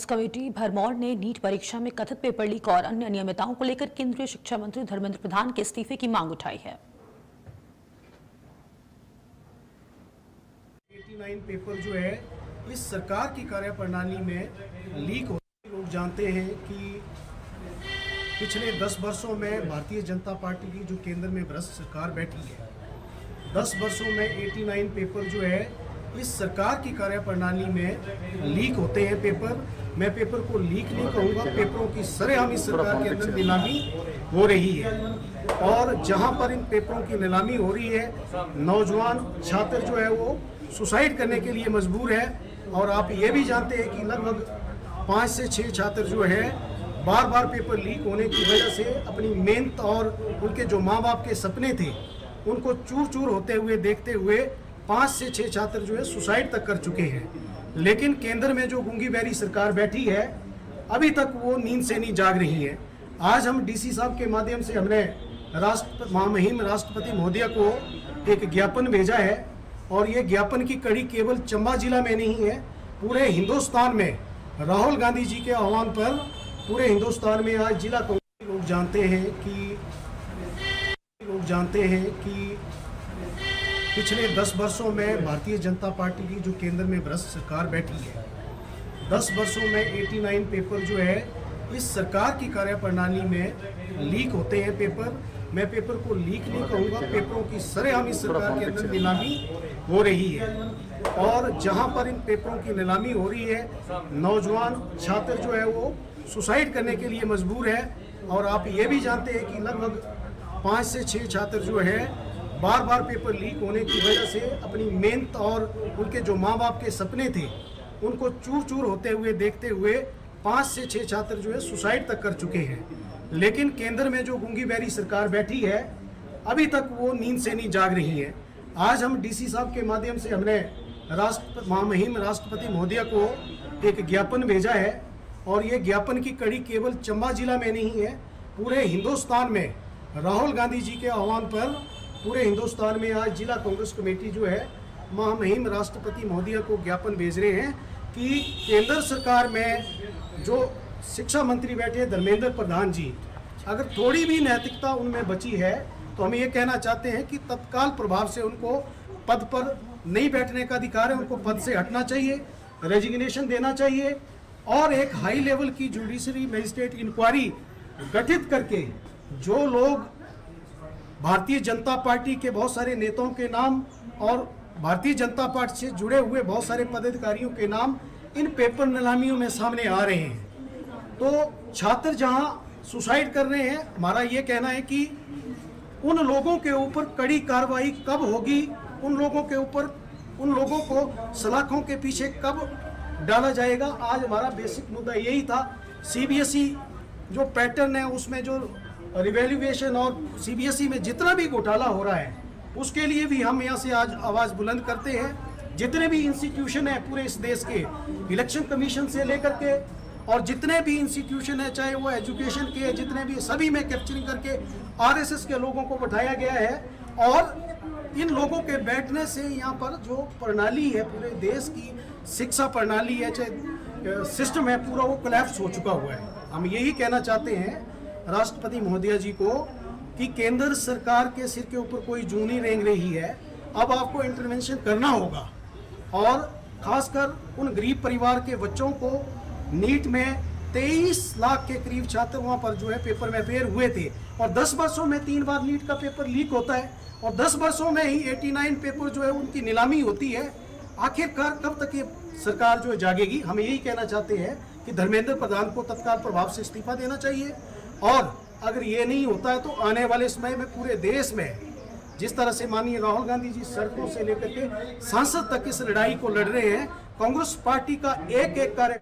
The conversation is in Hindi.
कमेटी भरमौर ने नीट परीक्षा में कथित पेपर लीक और अन्य अनियमितताओं को लेकर केंद्रीय शिक्षा मंत्री धर्मेंद्र प्रधान के इस्तीफे की मांग उठाई है। 89 पेपर जो है इस सरकार की कार्यप्रणाली में लीक होते लोग जानते हैं कि पिछले 10 वर्षों में भारतीय जनता पार्टी की जो केंद्र में भ्रष्ट सरकार बैठी है, 10 वर्षों में 89 पेपर जो है इस सरकार की कार्यप्रणाली में लीक होते हैं पेपर। मैं पेपर को लीक नहीं कहूँगा, पेपरों की सरेआम इस सरकार के अंदर नीलामी हो रही है और जहाँ पर इन पेपरों की नीलामी हो रही है, नौजवान छात्र जो है वो सुसाइड करने के लिए मजबूर है। और आप ये भी जानते हैं कि लगभग 5 से 6 छात्र जो है बार बार पेपर लीक होने की वजह से अपनी मेहनत और उनके जो माँ बाप के सपने थे उनको चूर चूर होते हुए देखते हुए 5 से 6 छात्र जो है सुसाइड तक कर चुके हैं। लेकिन केंद्र में जो गूंगी बहरी सरकार बैठी है अभी तक वो नींद से नहीं जाग रही है। आज हम डीसी साहब के माध्यम से हमने महामहिम राष्ट्रपति महोदय को एक ज्ञापन भेजा है और ये ज्ञापन की कड़ी केवल चंबा जिला में नहीं है, पूरे हिंदुस्तान में राहुल गांधी जी के आह्वान पर पूरे हिंदुस्तान में आज जिला कांग्रेस लोग जानते हैं कि पिछले 10 वर्षों में भारतीय जनता पार्टी की जो केंद्र में भ्रष्ट सरकार बैठी है, 10 वर्षों में 89 पेपर जो है इस सरकार की कार्यप्रणाली में लीक होते हैं पेपर। मैं पेपर को लीक नहीं कहूँगा, पेपरों की सरेआम इस सरकार के अंदर नीलामी हो रही है और जहाँ पर इन पेपरों की नीलामी हो रही है, नौजवान छात्र जो है वो सुसाइड करने के लिए मजबूर है। और आप ये भी जानते हैं कि लगभग 5 से 6 छात्र जो है बार बार पेपर लीक होने की वजह से अपनी मेहनत और उनके जो माँ बाप के सपने थे उनको चूर चूर होते हुए देखते हुए 5 से 6 छात्र जो है सुसाइड तक कर चुके हैं। लेकिन केंद्र में जो गूंगी बहरी सरकार बैठी है अभी तक वो नींद से नहीं जाग रही है। आज हम डीसी साहब के माध्यम से हमने महामहिम राष्ट्रपति महोदय को एक ज्ञापन भेजा है और ये ज्ञापन की कड़ी केवल चंबा जिला में नहीं है, पूरे हिंदुस्तान में राहुल गांधी जी के आह्वान पर पूरे हिंदुस्तान में आज जिला कांग्रेस कमेटी जो है महामहिम राष्ट्रपति महोदय को ज्ञापन भेज रहे हैं कि केंद्र सरकार में जो शिक्षा मंत्री बैठे हैं धर्मेंद्र प्रधान जी, अगर थोड़ी भी नैतिकता उनमें बची है तो हम ये कहना चाहते हैं कि तत्काल प्रभाव से उनको पद पर नहीं बैठने का अधिकार है, उनको पद से हटना चाहिए, रेजिग्नेशन देना चाहिए और एक हाई लेवल की जुडिशरी मजिस्ट्रेट इंक्वायरी गठित करके जो लोग भारतीय जनता पार्टी के बहुत सारे नेताओं के नाम और भारतीय जनता पार्टी से जुड़े हुए बहुत सारे पदाधिकारियों के नाम इन पेपर नीलामियों में सामने आ रहे हैं, तो छात्र जहां सुसाइड कर रहे हैं, हमारा ये कहना है कि उन लोगों के ऊपर कड़ी कार्रवाई कब होगी, उन लोगों को सलाखों के पीछे कब डाला जाएगा। आज हमारा बेसिक मुद्दा यही था। सीबीएसई जो पैटर्न है उसमें जो रिवैल्यूएशन और सीबीएसई में जितना भी घोटाला हो रहा है उसके लिए भी हम यहाँ से आज आवाज़ बुलंद करते हैं। जितने भी इंस्टीट्यूशन है पूरे इस देश के, इलेक्शन कमीशन से लेकर के और जितने भी इंस्टीट्यूशन है, चाहे वो एजुकेशन के, जितने भी सभी में कैप्चरिंग करके आरएसएस के लोगों को बैठाया गया है और इन लोगों के बैठने से यहाँ पर जो प्रणाली है पूरे देश की शिक्षा प्रणाली है, चाहे सिस्टम है पूरा, वो कोलैप्स हो चुका हुआ है। हम यही कहना चाहते हैं राष्ट्रपति महोदय जी को कि केंद्र सरकार के सिर के ऊपर कोई जूं नहीं रेंग रही है, अब आपको इंटरवेंशन करना होगा और खासकर उन गरीब परिवार के बच्चों को नीट में 23 लाख के करीब छात्र वहाँ पर जो है पेपर में फेल हुए थे और 10 वर्षों में 3 बार नीट का पेपर लीक होता है और 10 वर्षों में ही 89 पेपर जो है उनकी नीलामी होती है। आखिरकार कब तक ये सरकार जो है जागेगी। हम यही कहना चाहते हैं कि धर्मेंद्र प्रधान को तत्काल प्रभाव से इस्तीफा देना चाहिए और अगर ये नहीं होता है तो आने वाले समय में पूरे देश में जिस तरह से माननीय राहुल गांधी जी सड़कों से लेकर के सांसद तक इस लड़ाई को लड़ रहे हैं, कांग्रेस पार्टी का एक एक कार्य